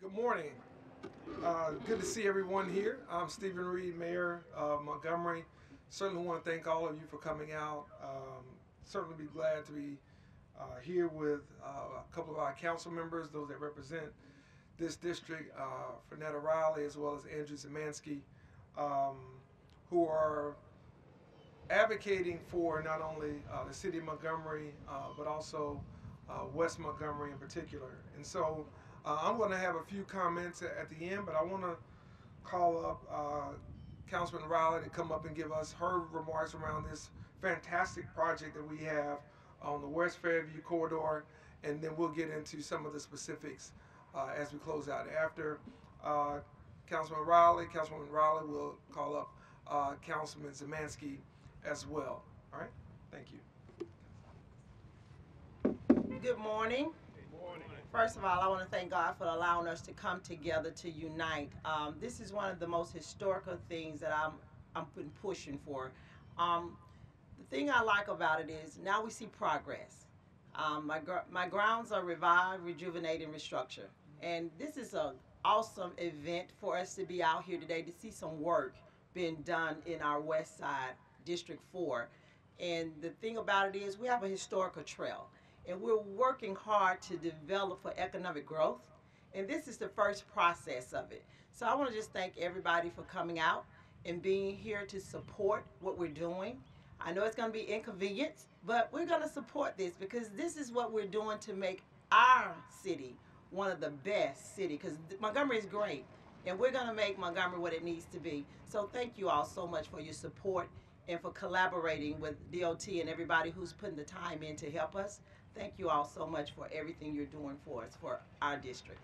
Good morning. Good to see everyone here. I'm Steven Reed, Mayor of Montgomery. Certainly want to thank all of you for coming out. Certainly be glad to be here with a couple of our council members, those that represent this district, Franetta Riley, as well as Andrew Szymanski, um, who are advocating for not only the city of Montgomery, but also West Montgomery in particular. And so I'm going to have a few comments at the end, but I want to call up Councilman Riley to come up and give us her remarks around this fantastic project that we have on the West Fairview corridor, and then we'll get into some of the specifics as we close out. After Councilwoman Riley will call up Councilman Szymanski as well. All right, thank you. Good morning. First of all, I want to thank God for allowing us to come together to unite. This is one of the most historical things that I'm been pushing for. The thing I like about it is now we see progress. My grounds are revived, rejuvenate, and restructure. And this is an awesome event for us to be out here today to see some work being done in our West Side, District 4. And the thing about it is we have a historical trail. And we're working hard to develop for economic growth. And this is the first process of it. So I want to just thank everybody for coming out and being here to support what we're doing. I know it's going to be inconvenient, but we're going to support this because this is what we're doing to make our city one of the best cities, because Montgomery is great. And we're going to make Montgomery what it needs to be. So thank you all so much for your support and for collaborating with DOT and everybody who's putting the time in to help us. Thank you all so much for everything you're doing for us, for our district.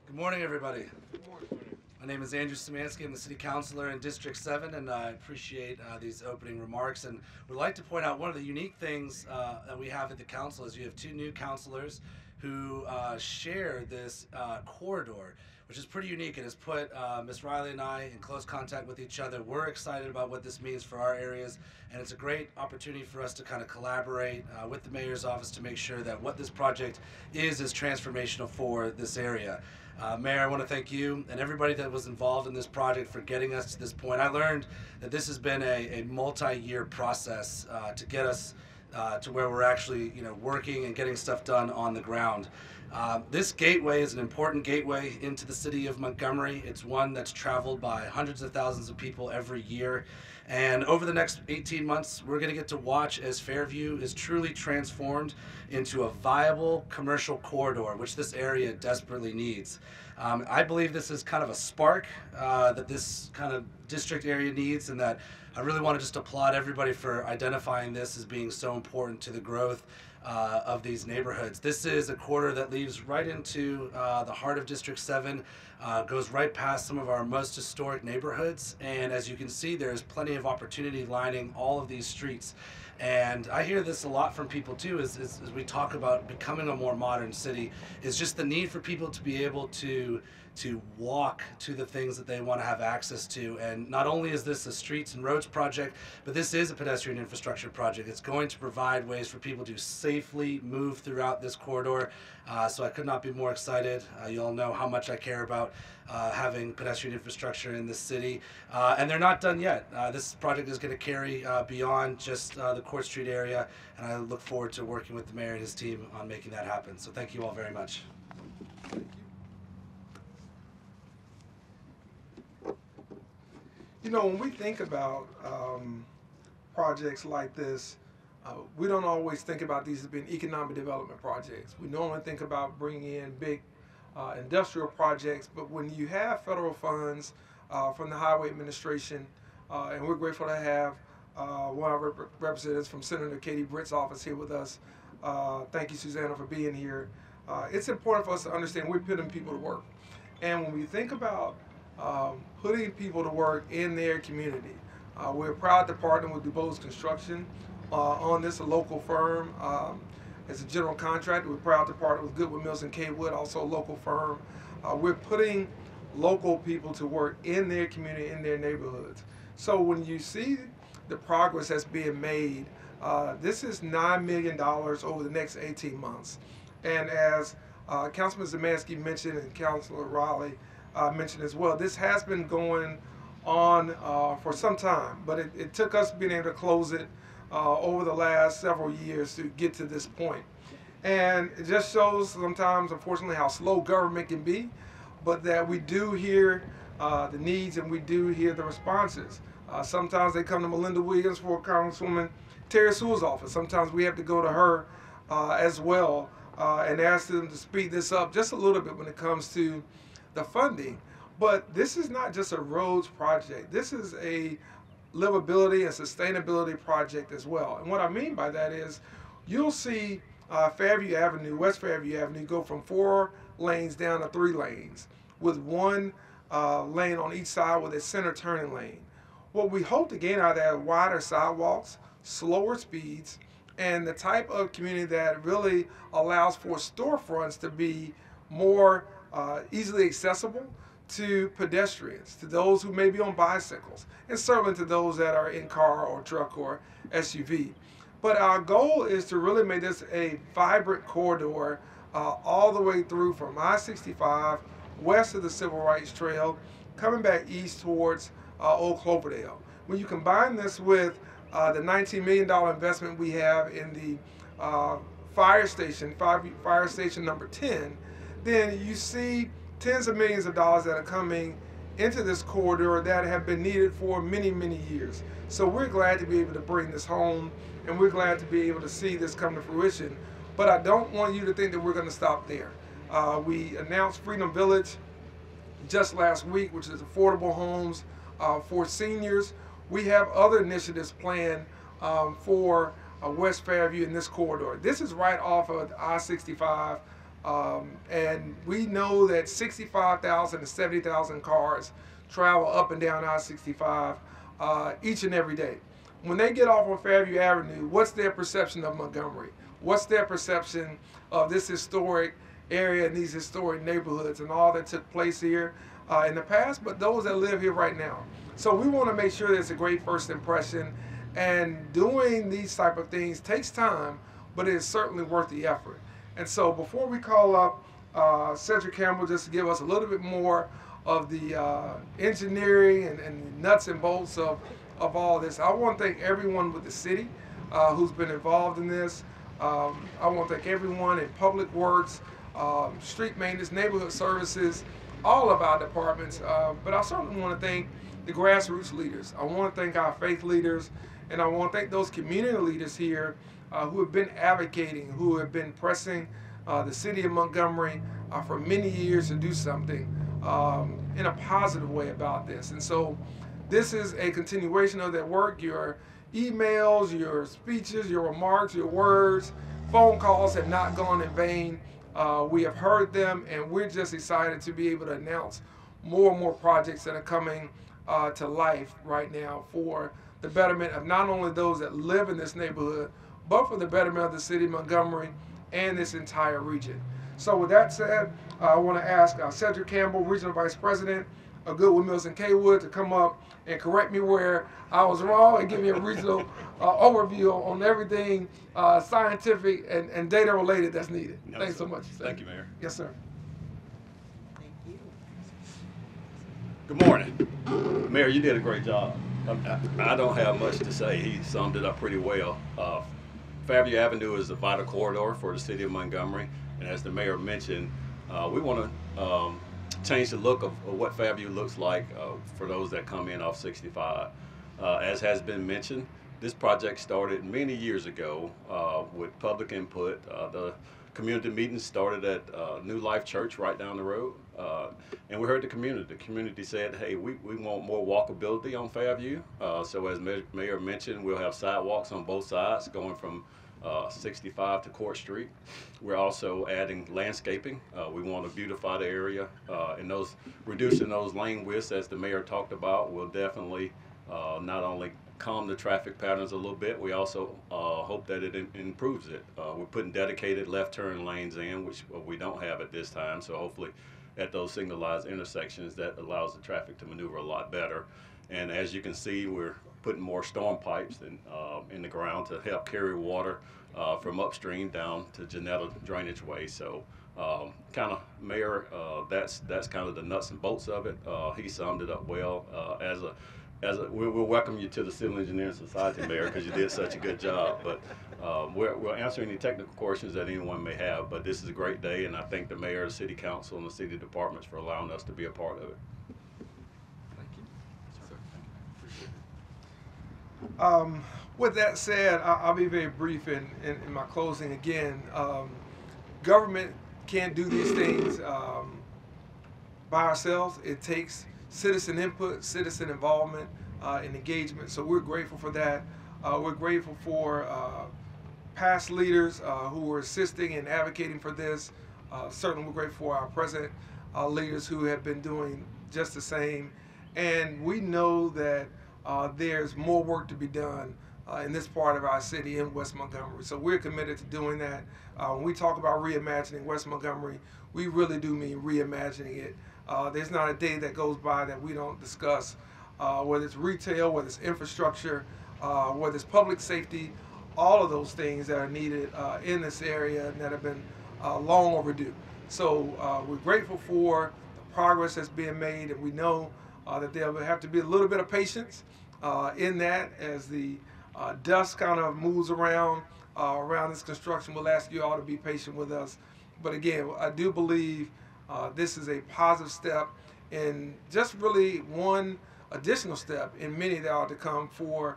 Good morning, everybody. Good morning. My name is Andrew Szymanski. I'm the City Councilor in District 7, and I appreciate these opening remarks. And would like to point out one of the unique things that we have at the council is you have two new councilors who share this corridor, which is pretty unique and has put Ms. Riley and I in close contact with each other. We're excited about what this means for our areas, and it's a great opportunity for us to kind of collaborate with the mayor's office to make sure that what this project is transformational for this area. Mayor, I want to thank you and everybody that was involved in this project for getting us to this point. I learned that this has been a multi-year process to get us to where we're actually, working and getting stuff done on the ground. This gateway is an important gateway into the city of Montgomery. It's one that's traveled by hundreds of thousands of people every year. And over the next 18 months, we're going to get to watch as Fairview is truly transformed into a viable commercial corridor, which this area desperately needs. I believe this is kind of a spark that this kind of district area needs, and that I really want to just applaud everybody for identifying this as being so important to the growth of these neighborhoods. This is a corridor that leads right into the heart of District 7, goes right past some of our most historic neighborhoods, and as you can see, there's plenty of opportunity lining all of these streets. And I hear this a lot from people too, as we talk about becoming a more modern city, is just the need for people to be able to walk to the things that they want to have access to. And not only is this a streets and roads project, but this is a pedestrian infrastructure project. It's going to provide ways for people to safely move throughout this corridor. So I could not be more excited. You all know how much I care about having pedestrian infrastructure in this city. And they're not done yet. This project is going to carry beyond just the Court Street area, and I look forward to working with the mayor and his team on making that happen. So thank you all very much. Thank you. When we think about projects like this, we don't always think about these as being economic development projects. We normally think about bringing in big industrial projects, but when you have federal funds from the Highway Administration, and we're grateful to have one of our representatives from Senator Katie Britt's office here with us. Thank you, Susanna, for being here. It's important for us to understand we're putting people to work. And when we think about putting people to work in their community, we're proud to partner with DuBose Construction on this, a local firm. As a general contractor, we're proud to partner with Goodwin Mills and Kaywood, also a local firm. We're putting local people to work in their community, in their neighborhoods. So when you see the progress that's being made, this is $9 million over the next 18 months. And as Councilman Szymanski mentioned and Councilor Raleigh mentioned as well, this has been going on for some time, but it took us being able to close it over the last several years to get to this point. And it just shows sometimes, unfortunately, how slow government can be, but that we do hear the needs and we do hear the responses. Sometimes they come to Melinda Williams for Congresswoman Terry Sewell's office. Sometimes we have to go to her as well and ask them to speed this up just a little bit when it comes to the funding. But this is not just a roads project. This is a livability and sustainability project as well. And what I mean by that is you'll see Fairview Avenue, West Fairview Avenue, go from 4 lanes down to 3 lanes with 1 lane on each side with a center turning lane. What we hope to gain out of that are wider sidewalks, slower speeds, and the type of community that really allows for storefronts to be more easily accessible to pedestrians, to those who may be on bicycles, and certainly to those that are in car or truck or SUV. But our goal is to really make this a vibrant corridor all the way through from I-65 west of the Civil Rights Trail, coming back east towards Old Cloverdale. When you combine this with the $19 million investment we have in the fire station number 10, then you see tens of millions of dollars that are coming into this corridor that have been needed for many, many years. So we're glad to be able to bring this home, and we're glad to be able to see this come to fruition. But I don't want you to think that we're going to stop there. We announced Freedom Village just last week, which is affordable homes for seniors. We have other initiatives planned for West Fairview in this corridor. This is right off of I-65, and we know that 65,000 to 70,000 cars travel up and down I-65 each and every day. When they get off on Fairview Avenue, what's their perception of Montgomery? What's their perception of this historic area and these historic neighborhoods and all that took place here in the past, but those that live here right now? So we want to make sure that it's a great first impression, and doing these type of things takes time, but it is certainly worth the effort. And so before we call up Cedric Campbell just to give us a little bit more of the engineering and the nuts and bolts of all this, I want to thank everyone with the city who's been involved in this. I want to thank everyone in Public Works, street maintenance, neighborhood services, all of our departments. But I certainly want to thank the grassroots leaders. I want to thank our faith leaders, and I want to thank those community leaders here who have been advocating, who have been pressing the city of Montgomery for many years to do something in a positive way about this. And so this is a continuation of that work. Your emails, your speeches, your remarks, your words, phone calls have not gone in vain. We have heard them, and we're just excited to be able to announce more and more projects that are coming to life right now for the betterment of not only those that live in this neighborhood, but for the betterment of the city of Montgomery and this entire region. So with that said, I want to ask Cedric Campbell, Regional Vice President of Goodwood Mills and Kaywood, to come up and correct me where I was wrong and give me a regional overview on everything scientific and data related that's needed. No, Thanks sir. so much. Thank you, Mayor. Yes, sir. Thank you. Good morning. Mayor, you did a great job. I don't have much to say. He summed it up pretty well. Fairview Avenue is a vital corridor for the city of Montgomery, and as the mayor mentioned, we want to change the look of what Fairview looks like for those that come in off 65. As has been mentioned, this project started many years ago with public input. The community meetings started at New Life Church right down the road, and we heard the community. The community said, hey, we want more walkability on Fairview. So as Mayor mentioned, we'll have sidewalks on both sides going from 65 to Court Street. We're also adding landscaping. We want to beautify the area, and reducing those lane widths, as the mayor talked about, will definitely not only calm the traffic patterns a little bit, we also hope that it improves it. We're putting dedicated left turn lanes in, which we don't have at this time, so hopefully at those signalized intersections that allows the traffic to maneuver a lot better. And as you can see, we're putting more storm pipes in the ground to help carry water from upstream down to Janetta drainage way. So kind of, Mayor, that's kind of the nuts and bolts of it. He summed it up well. We'll welcome you to the Civil Engineering Society, Mayor, because you did such a good job. But we'll answer any technical questions that anyone may have. But this is a great day, and I thank the Mayor, the City Council, and the City Departments for allowing us to be a part of it. Thank you. With that said, I'll be very brief in my closing. Again, government can't do these things by ourselves. It takes citizen input, citizen involvement, and engagement. So we're grateful for that. We're grateful for past leaders who were assisting and advocating for this. Certainly we're grateful for our present leaders who have been doing just the same. And we know that there's more work to be done in this part of our city in West Montgomery. So we're committed to doing that. When we talk about reimagining West Montgomery, we really do mean reimagining it. There's not a day that goes by that we don't discuss whether it's retail, whether it's infrastructure, whether it's public safety, all of those things that are needed in this area and that have been long overdue. So we're grateful for the progress that's being made, and we know that there will have to be a little bit of patience in that as the dust kind of moves around this construction. We'll ask you all to be patient with us. But again, I do believe this is a positive step and just really one additional step in many that are to come for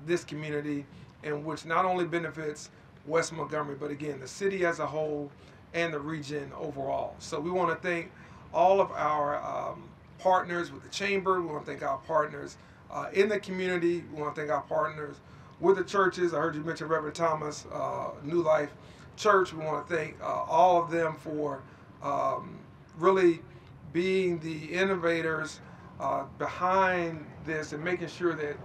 this community, and which not only benefits West Montgomery, but again, the city as a whole and the region overall. So we want to thank all of our partners with the Chamber. We want to thank our partners in the community. We want to thank our partners with the churches. I heard you mention Reverend Thomas, New Life Church. We want to thank all of them for really being the innovators behind this and making sure that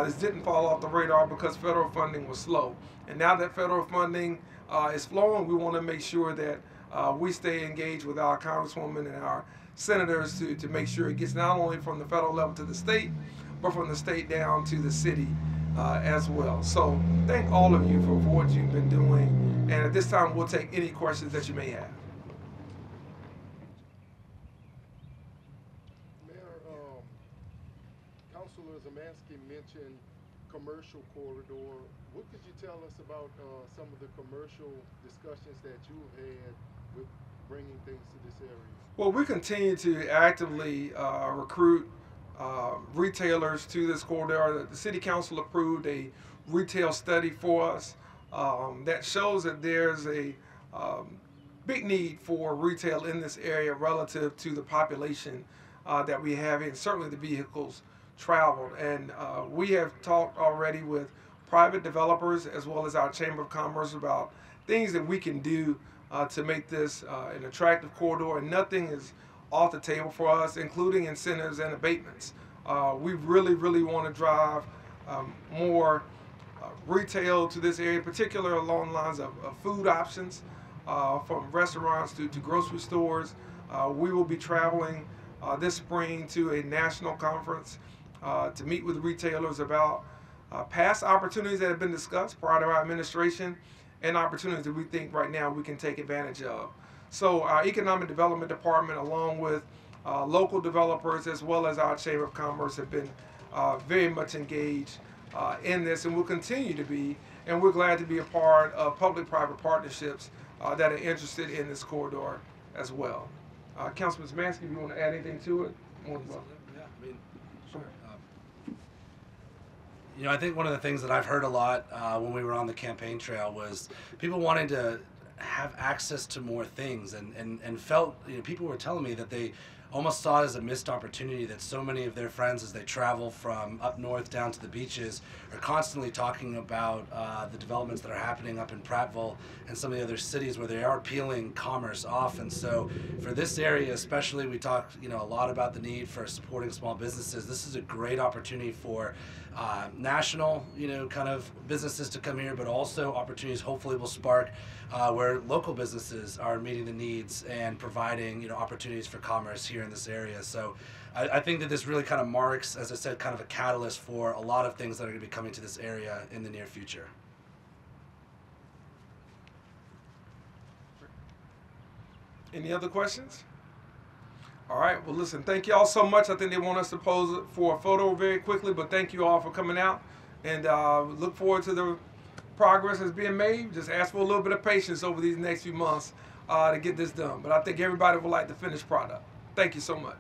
this didn't fall off the radar because federal funding was slow. And now that federal funding is flowing, we want to make sure that we stay engaged with our congresswomen and our senators to make sure it gets not only from the federal level to the state, but from the state down to the city as well. So thank all of you for what you've been doing. And at this time, we'll take any questions that you may have. Councilor Szymanski mentioned commercial corridor. What could you tell us about some of the commercial discussions that you've had with bringing things to this area? Well, we continue to actively recruit retailers to this corridor. The City Council approved a retail study for us that shows that there's a big need for retail in this area relative to the population that we have and certainly the vehicles traveled. And we have talked already with private developers as well as our Chamber of Commerce about things that we can do to make this an attractive corridor, and nothing is off the table for us, including incentives and abatements. We really want to drive more retail to this area, particularly along the lines of food options, from restaurants to grocery stores. We will be traveling this spring to a national conference to meet with retailers about past opportunities that have been discussed prior to our administration and opportunities that we think right now we can take advantage of. So our Economic Development Department, along with local developers as well as our Chamber of Commerce, have been very much engaged in this and will continue to be. And we're glad to be a part of public-private partnerships that are interested in this corridor as well. Councilman Szymanski, if you want to add anything to it? Yeah, I mean, sure. You know, I think one of the things that I've heard a lot when we were on the campaign trail was people wanting to have access to more things and felt, you know, people were telling me that they almost saw it as a missed opportunity, that so many of their friends, as they travel from up north down to the beaches, are constantly talking about the developments that are happening up in Prattville and some of the other cities where they are peeling commerce off. And so for this area especially, we talked, you know, a lot about the need for supporting small businesses. This is a great opportunity for national, you know, kind of businesses to come here, but also opportunities hopefully will spark where local businesses are meeting the needs and providing, you know, opportunities for commerce here here in this area. So I think that this really kind of marks, as I said, kind of a catalyst for a lot of things that are going to be coming to this area in the near future. Any other questions? All right, well, listen, thank you all so much. I think they want us to pose for a photo very quickly, but thank you all for coming out, and look forward to the progress that's being made. Just ask for a little bit of patience over these next few months to get this done, but I think everybody would like the finished product. Thank you so much.